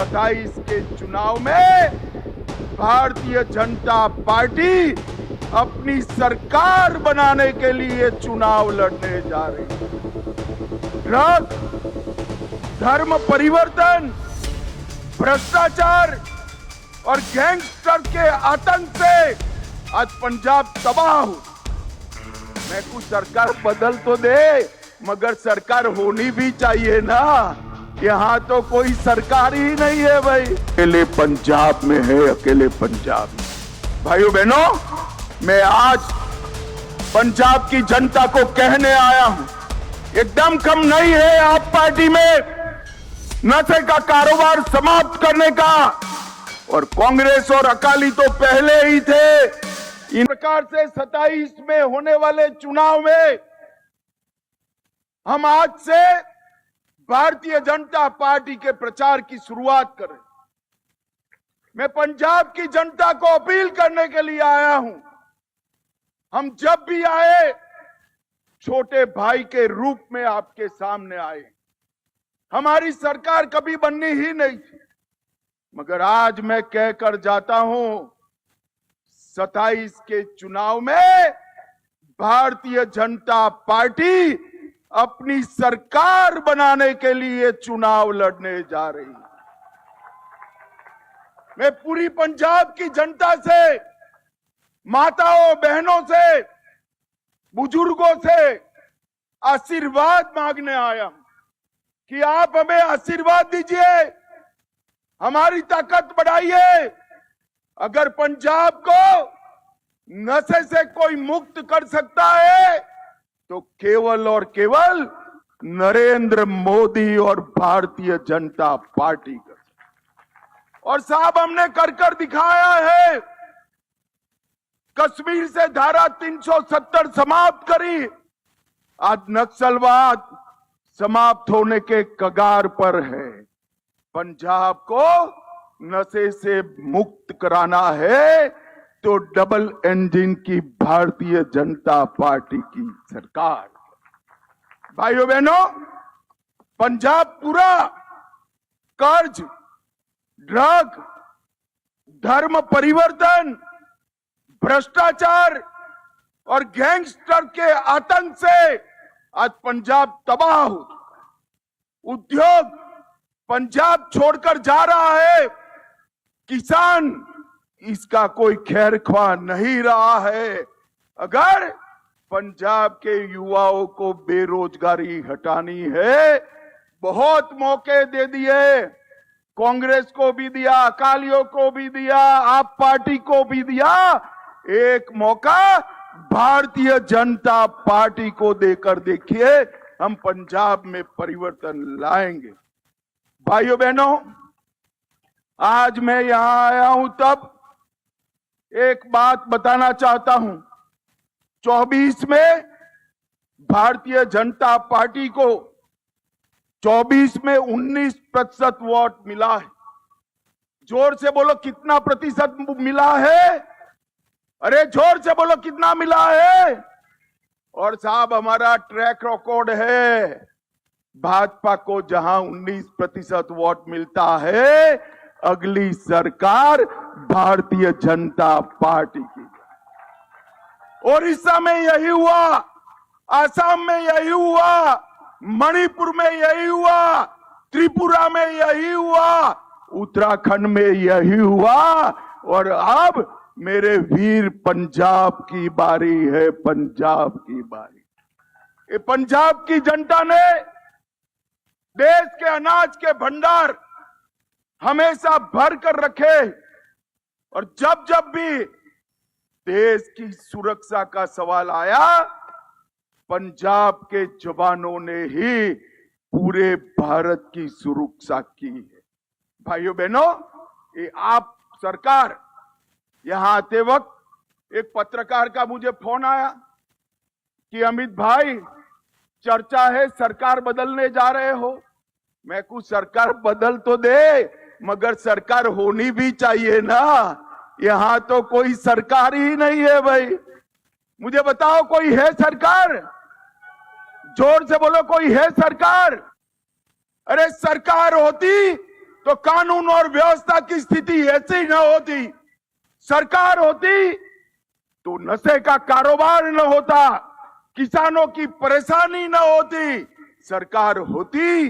27 के चुनाव में भारतीय जनता पार्टी अपनी सरकार बनाने के लिए चुनाव लड़ने जा रही है। ड्रग, धर्म परिवर्तन, भ्रष्टाचार और गैंगस्टर के आतंक से आज पंजाब तबाह हो। मैं कुछ सरकार बदल तो दे, मगर सरकार होनी भी चाहिए ना। यहाँ तो कोई सरकार ही नहीं है भाई। अकेले पंजाब में है, अकेले पंजाब में। भाइयों बहनों, मैं आज पंजाब की जनता को कहने आया हूं, एकदम कम नहीं है आप पार्टी में नशे का कारोबार समाप्त करने का। और कांग्रेस और अकाली तो पहले ही थे। इन प्रकार से 27 में होने वाले चुनाव में हम आज से भारतीय जनता पार्टी के प्रचार की शुरुआत करें। मैं पंजाब की जनता को अपील करने के लिए आया हूं, हम जब भी आए छोटे भाई के रूप में आपके सामने आए। हमारी सरकार कभी बननी ही नहीं थी, मगर आज मैं कहकर जाता हूं 27 के चुनाव में भारतीय जनता पार्टी अपनी सरकार बनाने के लिए चुनाव लड़ने जा रही है। मैं पूरी पंजाब की जनता से, माताओं बहनों से, बुजुर्गों से आशीर्वाद मांगने आया हूं कि आप हमें आशीर्वाद दीजिए, हमारी ताकत बढ़ाइए। अगर पंजाब को नशे से कोई मुक्त कर सकता है तो केवल और केवल नरेंद्र मोदी और भारतीय जनता पार्टी कर सकती। और साहब, हमने कर दिखाया है। कश्मीर से धारा 370 समाप्त करी, आज नक्सलवाद समाप्त होने के कगार पर है। पंजाब को नशे से मुक्त कराना है तो डबल इंजन की भारतीय जनता पार्टी की सरकार। भाइयों बहनों, पंजाब पूरा कर्ज, ड्रग, धर्म परिवर्तन, भ्रष्टाचार और गैंगस्टर के आतंक से आज पंजाब तबाह हो। उद्योग पंजाब छोड़कर जा रहा है, किसान इसका कोई खैर ख्वाह नहीं रहा है। अगर पंजाब के युवाओं को बेरोजगारी हटानी है, बहुत मौके दे दिए, कांग्रेस को भी दिया, अकालियों को भी दिया, आप पार्टी को भी दिया। एक मौका भारतीय जनता पार्टी को देकर देखिए, हम पंजाब में परिवर्तन लाएंगे। भाइयों बहनों, आज मैं यहां आया हूं तब एक बात बताना चाहता हूं। 24 में भारतीय जनता पार्टी को 24 में 19% वोट मिला है। जोर से बोलो, कितना प्रतिशत मिला है? अरे जोर से बोलो, कितना मिला है? और साहब, हमारा ट्रैक रिकॉर्ड है, भाजपा को जहां 19% वोट मिलता है, अगली सरकार भारतीय जनता पार्टी की। ओडिशा में यही हुआ, असम में यही हुआ, मणिपुर में यही हुआ, त्रिपुरा में यही हुआ, उत्तराखंड में यही हुआ। और अब मेरे वीर, पंजाब की बारी है, पंजाब की बारी। ये पंजाब की जनता ने देश के अनाज के भंडार हमेशा भर कर रखे, और जब जब भी देश की सुरक्षा का सवाल आया, पंजाब के जवानों ने ही पूरे भारत की सुरक्षा की है। भाइयों बहनों, ये आप सरकार, यहां आते वक्त एक पत्रकार का मुझे फोन आया कि अमित भाई, चर्चा है सरकार बदलने जा रहे हो। मैं कुछ सरकार बदल तो दे, मगर सरकार होनी भी चाहिए ना। यहां तो कोई सरकार ही नहीं है भाई। मुझे बताओ, कोई है सरकार? जोर से बोलो, कोई है सरकार? अरे सरकार होती तो कानून और व्यवस्था की स्थिति ऐसी न होती, सरकार होती तो नशे का कारोबार न होता, किसानों की परेशानी न होती, सरकार होती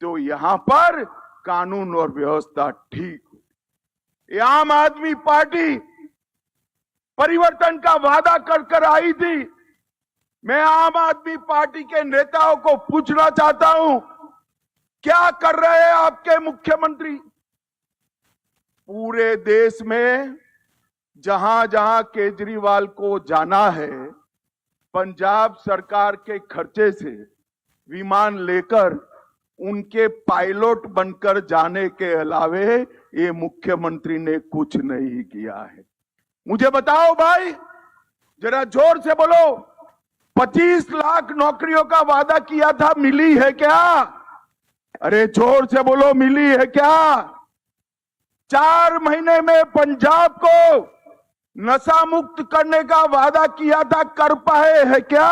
तो यहां पर कानून और व्यवस्था ठीक होती। आम आदमी पार्टी परिवर्तन का वादा कर कर आई थी। मैं आम आदमी पार्टी के नेताओं को पूछना चाहता हूं, क्या कर रहे हैं आपके मुख्यमंत्री? पूरे देश में जहां जहां केजरीवाल को जाना है, पंजाब सरकार के खर्चे से विमान लेकर उनके पायलट बनकर जाने के अलावे ये मुख्यमंत्री ने कुछ नहीं किया है। मुझे बताओ भाई, जरा जोर से बोलो, 25 लाख नौकरियों का वादा किया था, मिली है क्या? अरे जोर से बोलो, मिली है क्या? 4 महीने में पंजाब को नशा मुक्त करने का वादा किया था, कर पाए है क्या?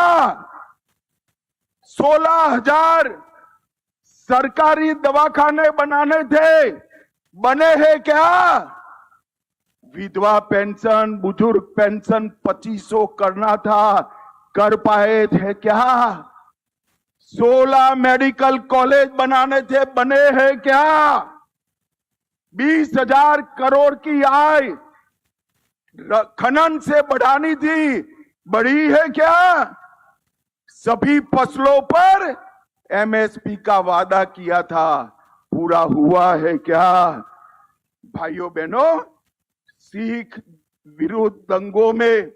16,000 सरकारी दवाखाने बनाने थे, बने हैं क्या? विधवा पेंशन, बुजुर्ग पेंशन 2500 करना था, कर पाए थे क्या? 16 मेडिकल कॉलेज बनाने थे, बने हैं क्या? 20,000 करोड़ की आय खनन से बढ़ानी थी, बढ़ी है क्या? सभी फसलों पर एमएसपी का वादा किया था, पूरा हुआ है क्या? भाइयों बहनों, सिख विरुद्ध दंगों में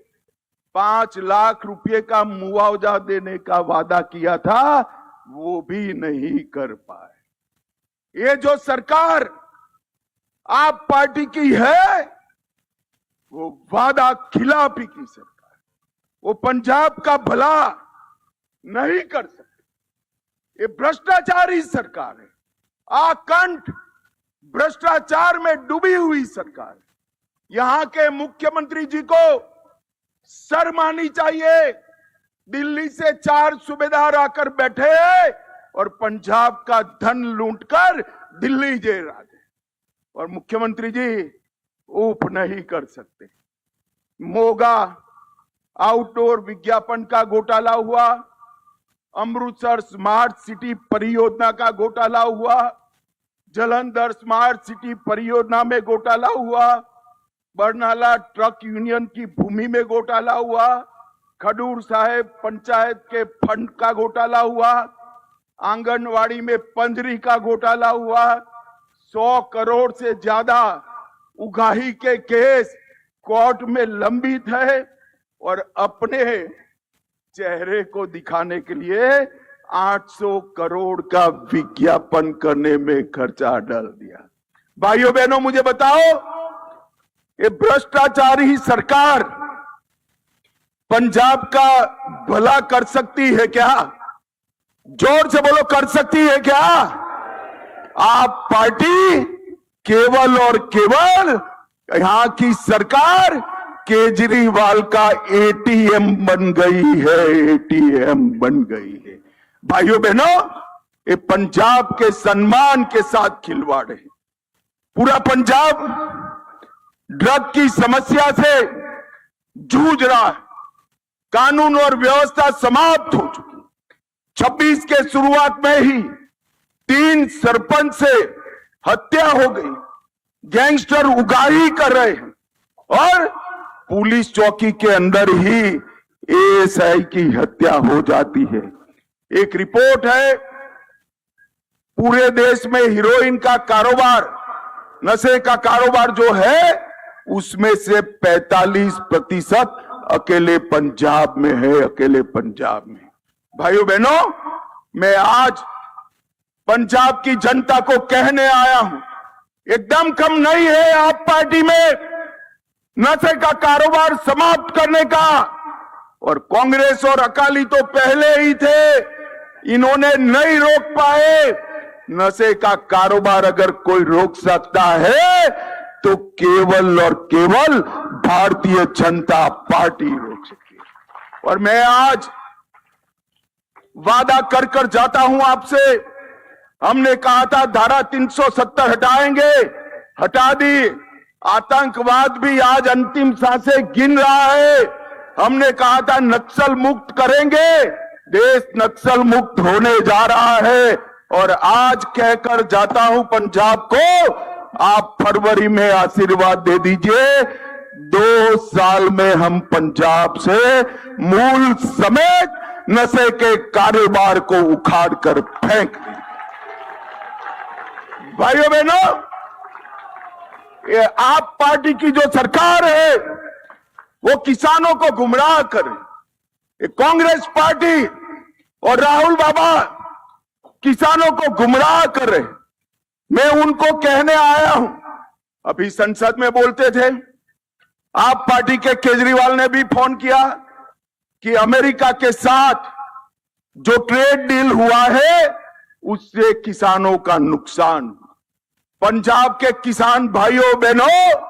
5 लाख रुपए का मुआवजा देने का वादा किया था, वो भी नहीं कर पाए। ये जो सरकार आप पार्टी की है, वो वादा खिलाफी की सरकार, वो पंजाब का भला नहीं कर सकती। ये भ्रष्टाचारी सरकार है, आकंठ भ्रष्टाचार में डूबी हुई सरकार है। यहां के मुख्यमंत्री जी को शर्म आनी चाहिए। दिल्ली से 4 सूबेदार आकर बैठे हैं और पंजाब का धन लूटकर दिल्ली जे राजे, और मुख्यमंत्री जी ऊप नहीं कर सकते। मोगा आउटडोर विज्ञापन का घोटाला हुआ, अमृतसर स्मार्ट सिटी परियोजना का घोटाला हुआ, जलंधर स्मार्ट सिटी परियोजना में घोटाला हुआ, बरनाला ट्रक यूनियन की भूमि में घोटाला हुआ, खडूर साहेब पंचायत के फंड का घोटाला हुआ, आंगनवाड़ी में पंजरी का घोटाला हुआ, 100 करोड़ से ज्यादा उगाही के केस कोर्ट में लंबित है, और अपने चेहरे को दिखाने के लिए 800 करोड़ का विज्ञापन करने में खर्चा डाल दिया। भाइयों बहनों, मुझे बताओ, ये भ्रष्टाचारी सरकार पंजाब का भला कर सकती है क्या? जोर से बोलो, कर सकती है क्या? आप पार्टी केवल और केवल यहां की सरकार केजरीवाल का एटीएम बन गई है, एटीएम बन गई है। भाइयों बहनों, ये पंजाब के सम्मान के साथ खिलवाड़ है। पूरा पंजाब ड्रग की समस्या से जूझ रहा है, कानून और व्यवस्था समाप्त हो चुकी। 26 के शुरुआत में ही 3 सरपंच से हत्या हो गई, गैंगस्टर उगाही कर रहे हैं, और पुलिस चौकी के अंदर ही एएसआई की हत्या हो जाती है। एक रिपोर्ट है, पूरे देश में हीरोइन का कारोबार, नशे का कारोबार जो है, उसमें से 45% अकेले पंजाब में है, अकेले पंजाब में। भाइयों बहनों, मैं आज पंजाब की जनता को कहने आया हूं, एकदम कम नहीं है आप पार्टी में नशे का कारोबार समाप्त करने का। और कांग्रेस और अकाली तो पहले ही थे, इन्होंने नहीं रोक पाए। नशे का कारोबार अगर कोई रोक सकता है तो केवल और केवल भारतीय जनता पार्टी रोक सकती है। और मैं आज वादा कर कर जाता हूं आपसे, हमने कहा था धारा 370 हटाएंगे, हटा दी। आतंकवाद भी आज अंतिम सांसें गिन रहा है। हमने कहा था नक्सल मुक्त करेंगे, देश नक्सल मुक्त होने जा रहा है। और आज कहकर जाता हूं पंजाब को, आप फरवरी में आशीर्वाद दे दीजिए। 2 साल में हम पंजाब से मूल समेत नशे के कारोबार को उखाड़ कर फेंक दें। भाइयों बहनों, ये आप पार्टी की जो सरकार है वो किसानों को गुमराह करे। ये कांग्रेस पार्टी और राहुल बाबा किसानों को गुमराह कर रहे। मैं उनको कहने आया हूं, अभी संसद में बोलते थे, आप पार्टी के केजरीवाल ने भी फोन किया कि अमेरिका के साथ जो ट्रेड डील हुआ है उससे किसानों का नुकसान। पंजाब के किसान भाइयों बहनों,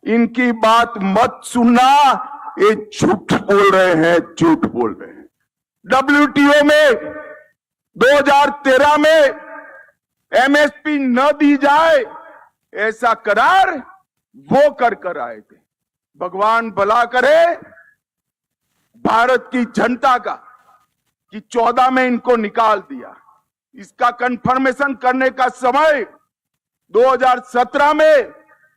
इनकी बात मत सुनना, ये झूठ बोल रहे हैं, झूठ बोल रहे हैं। WTO में 2013 में MSP न दी जाए ऐसा करार वो कर आए थे। भगवान भला करे भारत की जनता का कि 14 में इनको निकाल दिया। इसका कंफर्मेशन करने का समय 2017 में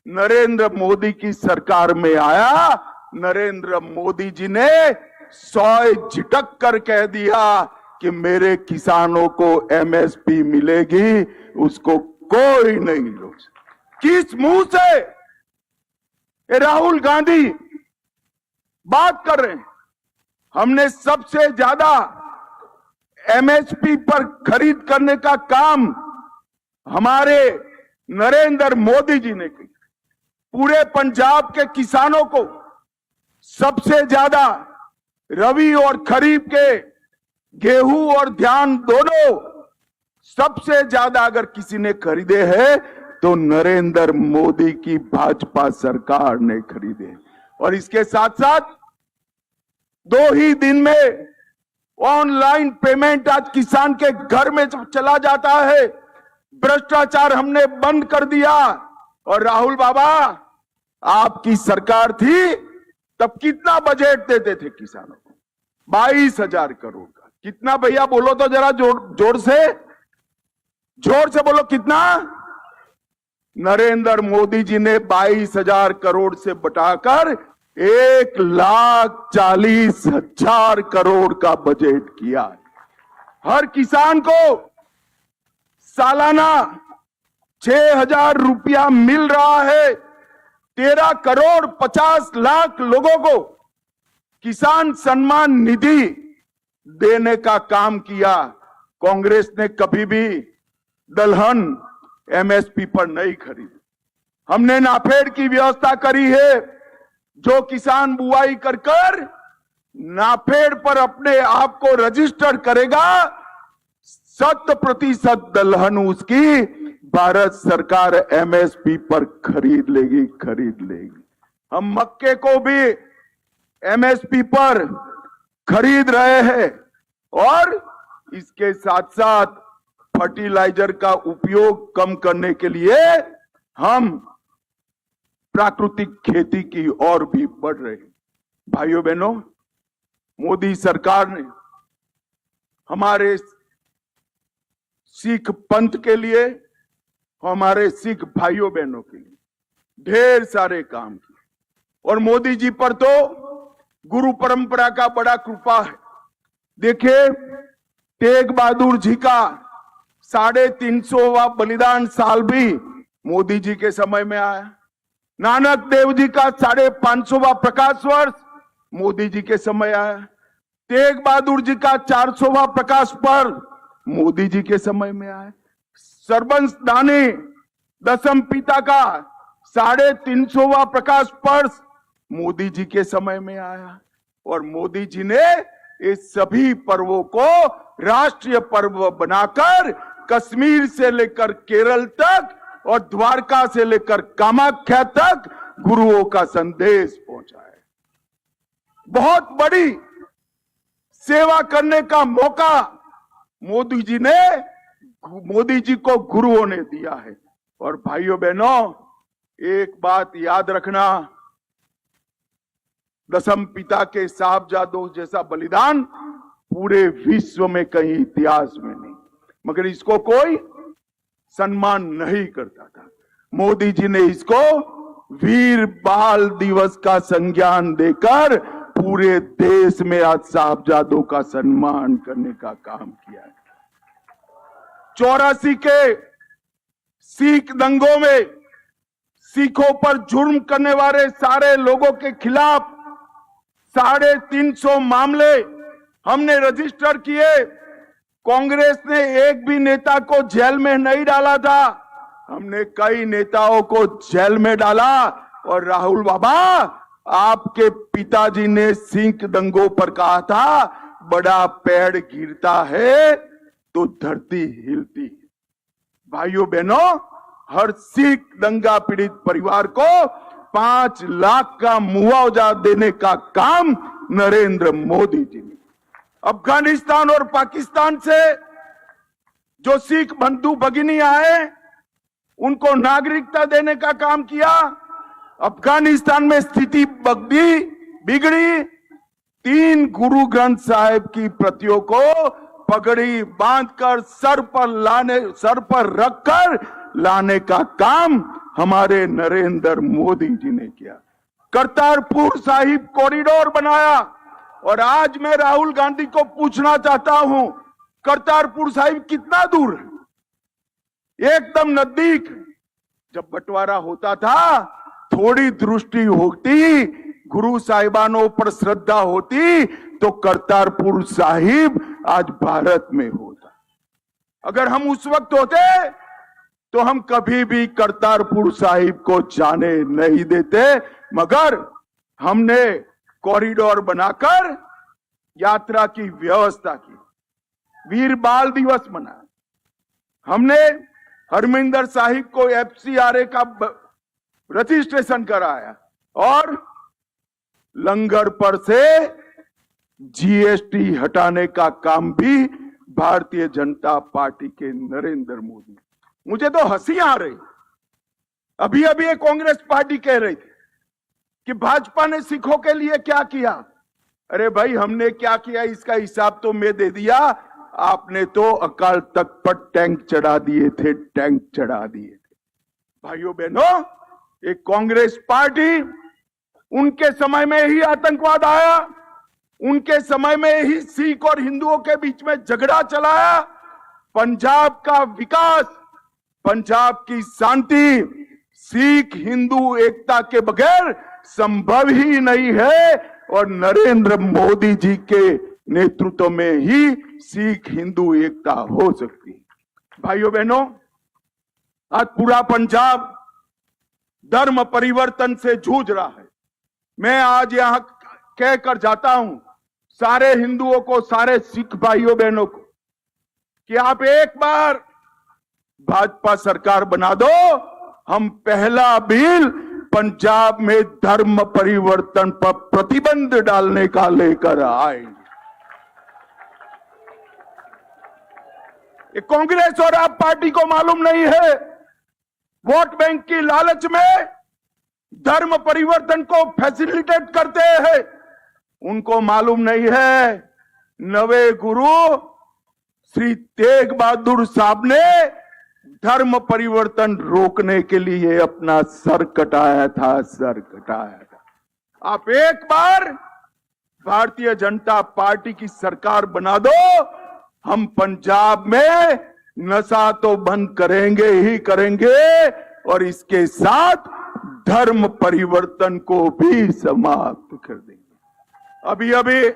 नरेंद्र मोदी की सरकार में आया। नरेंद्र मोदी जी ने 100 झिटक कर कह दिया कि मेरे किसानों को MSP मिलेगी, उसको कोई नहीं रोक सकता। किस मुंह से राहुल गांधी बात कर रहे हैं? हमने सबसे ज्यादा MSP पर खरीद करने का काम हमारे नरेंद्र मोदी जी ने किया। पूरे पंजाब के किसानों को सबसे ज्यादा रबी और खरीफ के गेहूं और धान दोनों सबसे ज्यादा अगर किसी ने खरीदे हैं तो नरेंद्र मोदी की भाजपा सरकार ने खरीदे। और इसके साथ साथ 2 ही दिन में ऑनलाइन पेमेंट आज किसान के घर में चला जाता है। भ्रष्टाचार हमने बंद कर दिया। और राहुल बाबा, आपकी सरकार थी तब कितना बजट देते थे किसानों को? 22,000 करोड़ का। कितना भैया बोलो तो जरा जोर से बोलो, कितना? नरेंद्र मोदी जी ने 22,000 करोड़ से बढ़ाकर 1,40,000 करोड़ का बजट किया। हर किसान को सालाना 6,000 रुपया मिल रहा है। 13 करोड़ 50 लाख लोगों को किसान सम्मान निधि देने का काम किया। कांग्रेस ने कभी भी दलहन MSP पर नहीं खरीदी। हमने नाफेड की व्यवस्था करी है। जो किसान बुआई कर नाफेड पर अपने आप को रजिस्टर करेगा, 100% दलहन उसकी भारत सरकार MSP पर खरीद लेगी। हम मक्के को भी MSP पर खरीद रहे हैं। और इसके साथ साथ फर्टिलाइजर का उपयोग कम करने के लिए हम प्राकृतिक खेती की ओर भी बढ़ रहे हैं। भाइयों बहनों, मोदी सरकार ने हमारे सिख पंथ के लिए, हमारे सिख भाइयों बहनों के लिए ढेर सारे काम किए। और मोदी जी पर तो गुरु परंपरा का बड़ा कृपा है। देखिए, तेग बहादुर जी का 350वां बलिदान साल भी मोदी जी के समय में आया। नानक देव जी का 550वां प्रकाश वर्ष मोदी जी के समय आया। तेग बहादुर जी का 400वां प्रकाश पर्व मोदी जी के समय में आया। सरबंस दानी दसम पिता का 350वां प्रकाश पर्व मोदी जी के समय में आया। और मोदी जी ने इस सभी पर्वों को राष्ट्रीय पर्व बनाकर कश्मीर से लेकर केरल तक और द्वारका से लेकर कामाख्या तक गुरुओं का संदेश पहुंचाया। बहुत बड़ी सेवा करने का मौका मोदी जी ने मोदी जी को गुरुओं ने दिया है। और भाइयों बहनों, एक बात याद रखना, दसम पिता के साहबजादों जैसा बलिदान पूरे विश्व में कहीं इतिहास में नहीं, मगर इसको कोई सम्मान नहीं करता था। मोदी जी ने इसको वीर बाल दिवस का संज्ञान देकर पूरे देश में आज साहबजादों का सम्मान करने का काम किया है। 84 के सिख दंगों में सिखों पर जुर्म करने वाले सारे लोगों के खिलाफ 350 मामले हमने रजिस्टर किए। कांग्रेस ने एक भी नेता को जेल में नहीं डाला था, हमने कई नेताओं को जेल में डाला। और राहुल बाबा, आपके पिताजी ने सिख दंगों पर कहा था, बड़ा पेड़ गिरता है तो धरती हिलती है। भाइयों बहनों, हर सिख दंगा पीड़ित परिवार को 5 लाख का मुआवजा देने का काम नरेंद्र मोदी जी ने। अफगानिस्तान और पाकिस्तान से जो सिख बंधु भगिनी आए, उनको नागरिकता देने का काम किया। अफगानिस्तान में स्थिति बिगड़ी। 3 गुरु ग्रंथ साहिब की प्रतियों को पगड़ी बांधकर सर पर रखकर लाने का काम हमारे नरेंद्र मोदी जी ने किया। करतारपुर साहिब कॉरिडोर बनाया। और आज मैं राहुल गांधी को पूछना चाहता हूं, करतारपुर साहिब कितना दूर है? एकदम नजदीक। जब बंटवारा होता था, थोड़ी दृष्टि होती, गुरु साहिबानों पर श्रद्धा होती, तो करतारपुर साहिब आज भारत में होता। अगर हम उस वक्त होते तो हम कभी भी करतारपुर साहिब को जाने नहीं देते, मगर हमने कॉरिडोर बनाकर यात्रा की व्यवस्था की। वीर बाल दिवस मनाया हमने। हरमिंदर साहिब को FCRA का रजिस्ट्रेशन कराया और लंगर पर से GST हटाने का काम भी भारतीय जनता पार्टी के नरेंद्र मोदी। मुझे तो हंसी आ रही। अभी ये कांग्रेस पार्टी कह रही थी कि भाजपा ने सिखों के लिए क्या किया। अरे भाई, हमने क्या किया इसका हिसाब तो मैं दे दिया। आपने तो अकाल तख्त पर टैंक चढ़ा दिए थे, टैंक चढ़ा दिए थे। भाइयों बहनों, एक कांग्रेस पार्टी, उनके समय में ही आतंकवाद आया, उनके समय में ही सिख और हिंदुओं के बीच में झगड़ा चलाया। पंजाब का विकास, पंजाब की शांति सिख हिंदू एकता के बगैर संभव ही नहीं है। और नरेंद्र मोदी जी के नेतृत्व में ही सिख हिंदू एकता हो सकती है। भाइयों बहनों, आज पूरा पंजाब धर्म परिवर्तन से जूझ रहा है। मैं आज यहां कहकर जाता हूं सारे हिंदुओं को, सारे सिख भाइयों बहनों को, कि आप एक बार भाजपा सरकार बना दो, हम पहला बिल पंजाब में धर्म परिवर्तन पर प्रतिबंध डालने का लेकर आएंगे। कांग्रेस और आप पार्टी को मालूम नहीं है, वोट बैंक की लालच में धर्म परिवर्तन को फैसिलिटेट करते हैं। उनको मालूम नहीं है, नवे गुरु श्री तेग बहादुर साहब ने धर्म परिवर्तन रोकने के लिए अपना सर कटाया था, सर कटाया था। आप एक बार भारतीय जनता पार्टी की सरकार बना दो, हम पंजाब में नशा तो बंद करेंगे ही करेंगे, और इसके साथ धर्म परिवर्तन को भी समाप्त कर देंगे। अभी